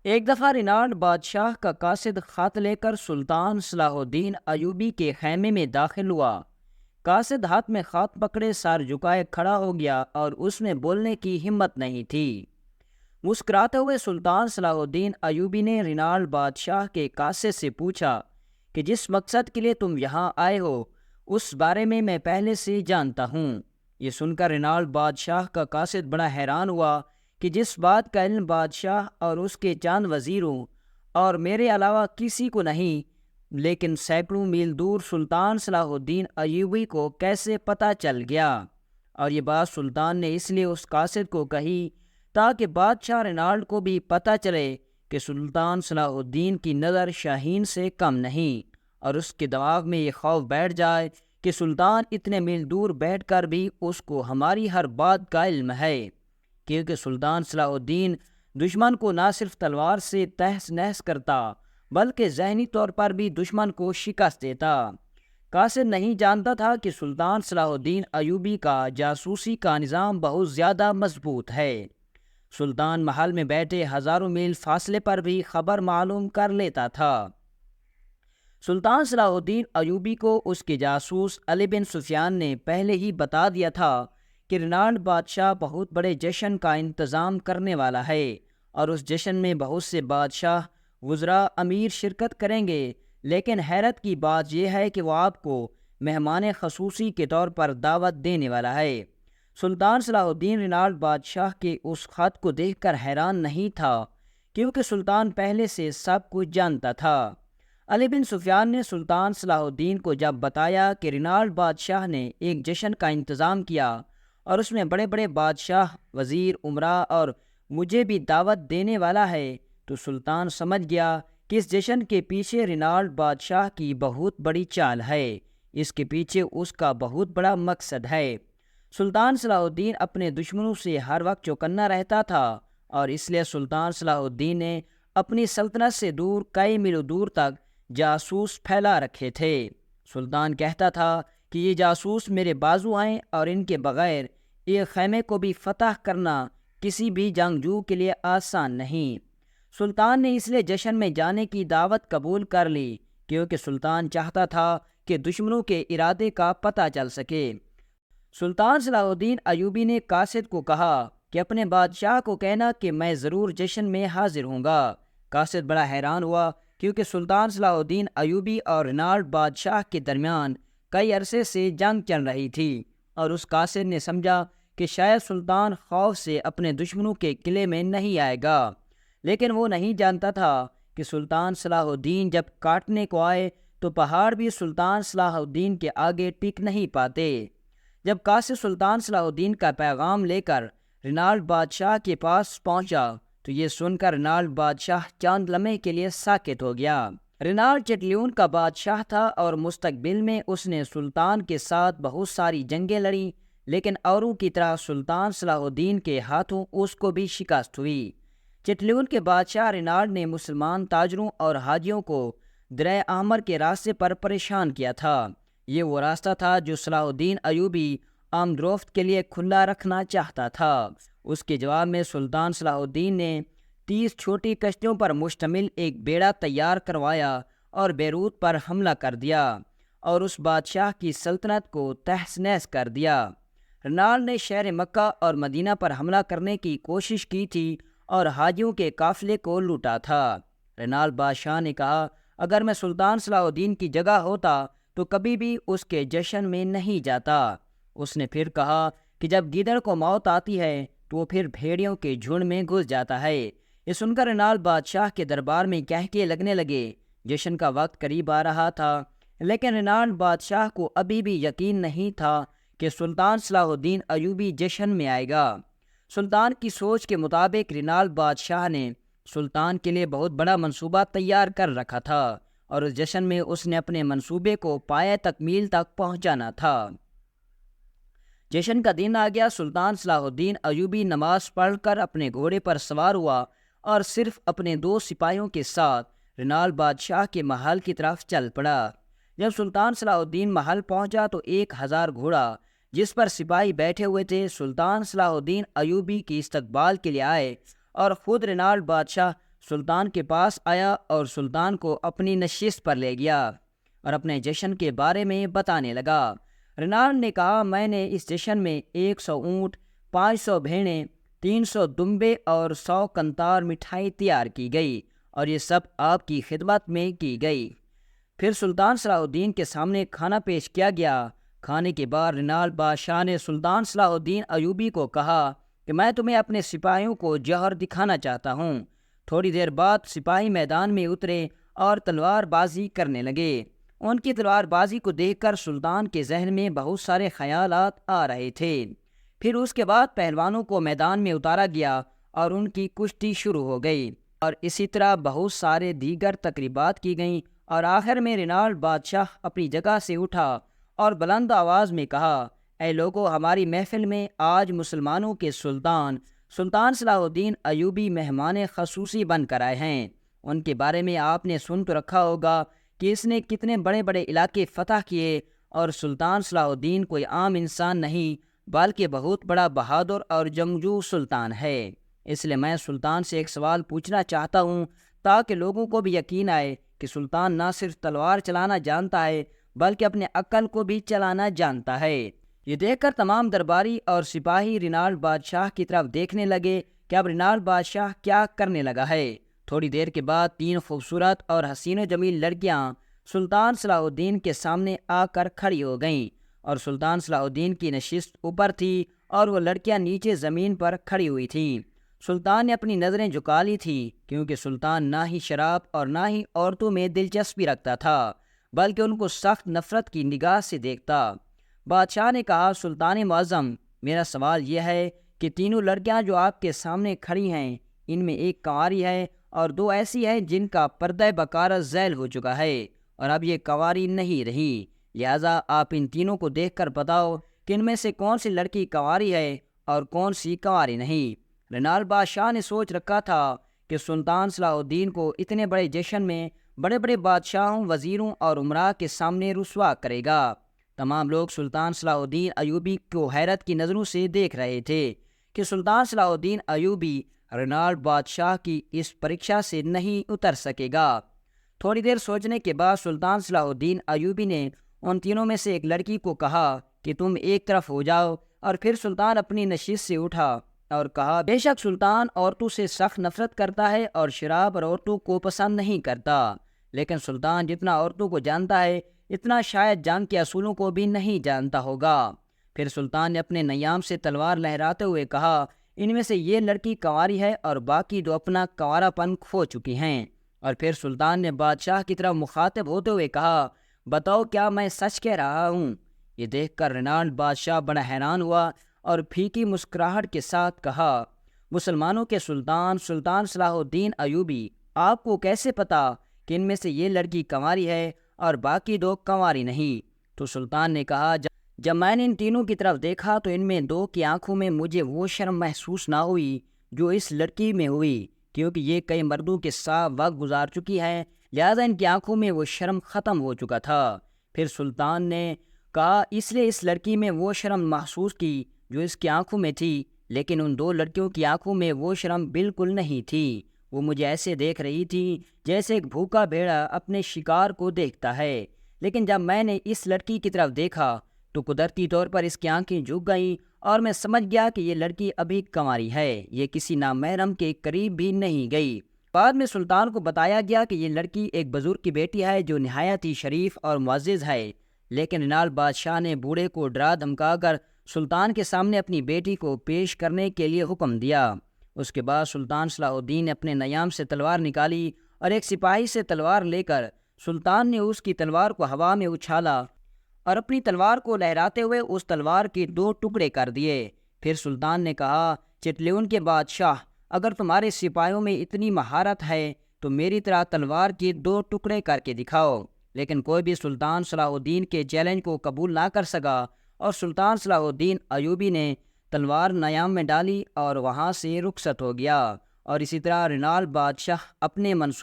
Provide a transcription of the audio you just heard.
ایک دفعہ رینالڈ بادشاہ کا قاصد خط لے کر سلطان صلاح الدین ایوبی کے خیمے میں داخل ہوا۔ قاصد ہاتھ میں خط پکڑے سر جھکائے کھڑا ہو گیا اور اس میں بولنے کی ہمت نہیں تھی۔ مسکراتے ہوئے سلطان صلاح الدین ایوبی نے رینالڈ بادشاہ کے قاصد سے پوچھا کہ جس مقصد کے لیے تم یہاں آئے ہو اس بارے میں پہلے سے جانتا ہوں۔ یہ سن کر رینالڈ بادشاہ کا قاصد بڑا حیران ہوا کہ جس بات کا علم بادشاہ اور اس کے چند وزیروں اور میرے علاوہ کسی کو نہیں، لیکن سینکڑوں میل دور سلطان صلاح الدین ایوبی کو کیسے پتہ چل گیا۔ اور یہ بات سلطان نے اس لیے اس قاصد کو کہی تاکہ بادشاہ رینالڈ کو بھی پتہ چلے کہ سلطان صلاح الدین کی نظر شاہین سے کم نہیں، اور اس کے دماغ میں یہ خوف بیٹھ جائے کہ سلطان اتنے میل دور بیٹھ کر بھی اس کو ہماری ہر بات کا علم ہے، کیونکہ سلطان صلاح الدین دشمن کو نہ صرف تلوار سے تہس نہس کرتا بلکہ ذہنی طور پر بھی دشمن کو شکست دیتا۔ قاصد نہیں جانتا تھا کہ سلطان صلاح الدین ایوبی کا جاسوسی کا نظام بہت زیادہ مضبوط ہے۔ سلطان محل میں بیٹھے ہزاروں میل فاصلے پر بھی خبر معلوم کر لیتا تھا۔ سلطان صلاح الدین ایوبی کو اس کے جاسوس علی بن سفیان نے پہلے ہی بتا دیا تھا کہ رینالڈ بادشاہ بہت بڑے جشن کا انتظام کرنے والا ہے اور اس جشن میں بہت سے بادشاہ، وزراء، امیر شرکت کریں گے، لیکن حیرت کی بات یہ ہے کہ وہ آپ کو مہمان خصوصی کے طور پر دعوت دینے والا ہے۔ سلطان صلاح الدین رینالڈ بادشاہ کے اس خط کو دیکھ کر حیران نہیں تھا، کیونکہ سلطان پہلے سے سب کچھ جانتا تھا۔ علی بن سفیان نے سلطان صلاح الدین کو جب بتایا کہ رینالڈ بادشاہ نے ایک جشن کا انتظام کیا اور اس میں بڑے بڑے بادشاہ، وزیر، امراء اور مجھے بھی دعوت دینے والا ہے، تو سلطان سمجھ گیا کہ اس جشن کے پیچھے رینالڈ بادشاہ کی بہت بڑی چال ہے، اس کے پیچھے اس کا بہت بڑا مقصد ہے۔ سلطان صلاح الدین اپنے دشمنوں سے ہر وقت چوکنا رہتا تھا، اور اس لیے سلطان صلاح الدین نے اپنی سلطنت سے دور کئی میلوں دور تک جاسوس پھیلا رکھے تھے۔ سلطان کہتا تھا کہ یہ جاسوس میرے بازو آئیں اور ان کے بغیر ایک خیمے کو بھی فتح کرنا کسی بھی جنگجو کے لیے آسان نہیں۔ سلطان نے اس لیے جشن میں جانے کی دعوت قبول کر لی کیونکہ سلطان چاہتا تھا کہ دشمنوں کے ارادے کا پتہ چل سکے۔ سلطان صلاح الدین ایوبی نے قاصد کو کہا کہ اپنے بادشاہ کو کہنا کہ میں ضرور جشن میں حاضر ہوں گا۔ قاصد بڑا حیران ہوا کیونکہ سلطان صلاح الدین ایوبی اور رینالڈ بادشاہ کے درمیان کئی عرصے سے جنگ چل رہی تھی، اور اس قاصد نے سمجھا کہ شاید سلطان خوف سے اپنے دشمنوں کے قلعے میں نہیں آئے گا، لیکن وہ نہیں جانتا تھا کہ سلطان صلاح الدین جب کاٹنے کو آئے تو پہاڑ بھی سلطان صلاح الدین کے آگے ٹک نہیں پاتے۔ جب قاصد سلطان صلاح الدین کا پیغام لے کر رینالڈ بادشاہ کے پاس پہنچا تو یہ سن کر رینالڈ بادشاہ چند لمحے کے لیے ساکت ہو گیا۔ رینالڈ چٹلیون کا بادشاہ تھا اور مستقبل میں اس نے سلطان کے ساتھ بہت ساری جنگیں لڑیں، لیکن اوروں کی طرح سلطان صلاح الدین کے ہاتھوں اس کو بھی شکست ہوئی۔ چٹلیون کے بادشاہ رینالڈ نے مسلمان تاجروں اور حاجیوں کو دریا احمر کے راستے پر پریشان کیا تھا۔ یہ وہ راستہ تھا جو صلاح الدین ایوبی آمد و رفت کے لیے کھلا رکھنا چاہتا تھا۔ اس کے جواب میں سلطان صلاح الدین نے 30 چھوٹی کشتیوں پر مشتمل ایک بیڑا تیار کروایا اور بیروت پر حملہ کر دیا اور اس بادشاہ کی سلطنت کو تہس نہس کر دیا۔ رینالڈ نے شہر مکہ اور مدینہ پر حملہ کرنے کی کوشش کی تھی اور حاجیوں کے قافلے کو لوٹا تھا۔ رینالڈ بادشاہ نے کہا اگر میں سلطان صلاح الدین کی جگہ ہوتا تو کبھی بھی اس کے جشن میں نہیں جاتا۔ اس نے پھر کہا کہ جب گیدڑ کو موت آتی ہے تو وہ پھر بھیڑیوں کے جھنڈ میں گھس جاتا ہے۔ یہ سن کر رینالڈ بادشاہ کے دربار میں کہکے لگنے لگے۔ جشن کا وقت قریب آ رہا تھا، لیکن رینالڈ بادشاہ کو ابھی بھی یقین نہیں تھا کہ سلطان صلاح الدین ایوبی جشن میں آئے گا۔ سلطان کی سوچ کے مطابق رینالڈ بادشاہ نے سلطان کے لیے بہت بڑا منصوبہ تیار کر رکھا تھا اور اس جشن میں اس نے اپنے منصوبے کو پایہ تکمیل تک پہنچانا تھا۔ جشن کا دن آ گیا۔ سلطان صلاح الدین ایوبی نماز پڑھ کر اپنے گھوڑے پر سوار ہوا اور صرف اپنے 2 سپاہیوں کے ساتھ رینالڈ بادشاہ کے محل کی طرف چل پڑا۔ جب سلطان صلاح الدین محل پہنچا تو 1000 گھوڑا جس پر سپاہی بیٹھے ہوئے تھے سلطان صلاح الدین ایوبی کی استقبال کے لیے آئے اور خود رینالڈ بادشاہ سلطان کے پاس آیا اور سلطان کو اپنی نشست پر لے گیا اور اپنے جشن کے بارے میں بتانے لگا۔ رینالڈ نے کہا، میں نے اس جشن میں 100 اونٹ، 500 بھیڑیں، 300 دمبے اور 100 کنتار مٹھائی تیار کی گئی اور یہ سب آپ کی خدمت میں کی گئی۔ پھر سلطان صلاح الدین کے سامنے کھانا پیش کیا گیا۔ کھانے کے بعد رینالڈ بادشاہ نے سلطان صلاح الدین ایوبی کو کہا کہ میں تمہیں اپنے سپاہیوں کو جوہر دکھانا چاہتا ہوں۔ تھوڑی دیر بعد سپاہی میدان میں اترے اور تلوار بازی کرنے لگے۔ ان کی تلوار بازی کو دیکھ کر سلطان کے ذہن میں بہت سارے خیالات آ رہے تھے۔ پھر اس کے بعد پہلوانوں کو میدان میں اتارا گیا اور ان کی کشتی شروع ہو گئی اور اسی طرح بہت سارے دیگر تقریبات کی گئیں اور آخر میں رینالڈ بادشاہ اپنی جگہ سے اٹھا اور بلند آواز میں کہا، اے لوگو، ہماری محفل میں آج مسلمانوں کے سلطان صلاح الدین ایوبی مہمان خصوصی بن کر آئے ہیں۔ ان کے بارے میں آپ نے سن تو رکھا ہوگا کہ اس نے کتنے بڑے بڑے علاقے فتح کیے، اور سلطان صلاح الدین کوئی عام انسان نہیں بلکہ بہت بڑا بہادر اور جنگجو سلطان ہے۔ اس لیے میں سلطان سے ایک سوال پوچھنا چاہتا ہوں تاکہ لوگوں کو بھی یقین آئے کہ سلطان نہ صرف تلوار چلانا جانتا ہے بلکہ اپنے عقل کو بھی چلانا جانتا ہے۔ یہ دیکھ کر تمام درباری اور سپاہی رینالڈ بادشاہ کی طرف دیکھنے لگے کہ اب رینالڈ بادشاہ کیا کرنے لگا ہے۔ تھوڑی دیر کے بعد 3 خوبصورت اور حسین و جمیل لڑکیاں سلطان صلاح الدین کے سامنے آ کر کھڑی ہو گئیں اور سلطان صلاح الدین کی نشست اوپر تھی اور وہ لڑکیاں نیچے زمین پر کھڑی ہوئی تھیں۔ سلطان نے اپنی نظریں جھکا لی تھیں کیونکہ سلطان نہ ہی شراب اور نہ ہی عورتوں میں دلچسپی رکھتا تھا بلکہ ان کو سخت نفرت کی نگاہ سے دیکھتا۔ بادشاہ نے کہا، سلطان معظم، میرا سوال یہ ہے کہ تینوں لڑکیاں جو آپ کے سامنے کھڑی ہیں ان میں ایک کنواری ہے اور 2 ایسی ہیں جن کا پردہ بکارت ذیل ہو چکا ہے اور اب یہ کنواری نہیں رہی، لہٰذا آپ ان تینوں کو دیکھ کر بتاؤ کہ ان میں سے کون سی لڑکی کنواری ہے اور کون سی کنواری نہیں۔ رینالڈ بادشاہ نے سوچ رکھا تھا کہ سلطان صلاح الدین کو اتنے بڑے جشن میں بڑے بڑے بادشاہوں، وزیروں اور امراء کے سامنے رسوا کرے گا۔ تمام لوگ سلطان صلاح الدین ایوبی کو حیرت کی نظروں سے دیکھ رہے تھے کہ سلطان صلاح الدین ایوبی رینالڈ بادشاہ کی اس پریکشا سے نہیں اتر سکے گا۔ تھوڑی دیر سوچنے کے بعد سلطان صلاح الدین ایوبی نے ان تینوں میں سے ایک لڑکی کو کہا کہ تم ایک طرف ہو جاؤ، اور پھر سلطان اپنی نشست سے اٹھا اور کہا، بے شک سلطان عورتوں سے سخت نفرت کرتا ہے اور شراب اور عورتوں کو پسند نہیں کرتا، لیکن سلطان جتنا عورتوں کو جانتا ہے اتنا شاید جنگ کے اصولوں کو بھی نہیں جانتا ہوگا۔ پھر سلطان نے اپنے نیام سے تلوار لہراتے ہوئے کہا، ان میں سے یہ لڑکی کنواری ہے اور باقی 2 اپنا کنوارا پن کھو چکی ہیں۔ اور پھر سلطان نے بادشاہ کی طرف مخاطب ہوتے ہوئے کہا، بتاؤ کیا میں سچ کہہ رہا ہوں؟ یہ دیکھ کر رینالڈ بادشاہ بڑا حیران ہوا اور پھیکی مسکراہٹ کے ساتھ کہا، مسلمانوں کے سلطان صلاح الدین ایوبی، آپ کو کیسے پتا کہ ان میں سے یہ لڑکی کنواری ہے اور باقی 2 کنواری نہیں؟ تو سلطان نے کہا، جب میں نے ان تینوں کی طرف دیکھا تو ان میں 2 کی آنکھوں میں مجھے وہ شرم محسوس نہ ہوئی جو اس لڑکی میں ہوئی، کیونکہ یہ کئی مردوں کے ساتھ وقت گزار چکی ہے، لہذا ان کی آنکھوں میں وہ شرم ختم ہو چکا تھا۔ پھر سلطان نے کہا، اس لیے اس لڑکی میں وہ شرم محسوس کی جو اس کی آنکھوں میں تھی، لیکن ان 2 لڑکیوں کی آنکھوں میں وہ شرم بالکل نہیں تھی۔ وہ مجھے ایسے دیکھ رہی تھی جیسے ایک بھوکا بھیڑا اپنے شکار کو دیکھتا ہے، لیکن جب میں نے اس لڑکی کی طرف دیکھا تو قدرتی طور پر اس کی آنکھیں جھک گئیں اور میں سمجھ گیا کہ یہ لڑکی ابھی کنواری ہے، یہ کسی نامحرم کے قریب بھی نہیں گئی۔ بعد میں سلطان کو بتایا گیا کہ یہ لڑکی ایک بزرگ کی بیٹی ہے جو نہایت ہی شریف اور معزز ہے، لیکن رینالڈ بادشاہ نے بوڑھے کو ڈرا دھمکا کر سلطان کے سامنے اپنی بیٹی کو پیش کرنے کے لیے حکم دیا۔ اس کے بعد سلطان صلاح الدین نے اپنے نیام سے تلوار نکالی اور ایک سپاہی سے تلوار لے کر سلطان نے اس کی تلوار کو ہوا میں اچھالا اور اپنی تلوار کو لہراتے ہوئے اس تلوار کے 2 ٹکڑے کر دیے۔ پھر سلطان نے کہا، چٹلیون کے بادشاہ، اگر تمہارے سپاہیوں میں اتنی مہارت ہے تو میری طرح تلوار کے 2 ٹکڑے کر کے دکھاؤ۔ لیکن کوئی بھی سلطان صلاح الدین کے چیلنج کو قبول نہ کر سکا اور سلطان صلاح الدین ایوبی نے تلوار نیام میں ڈالی اور وہاں سے رخصت ہو گیا، اور اسی طرح رینالڈ بادشاہ اپنے منصوبے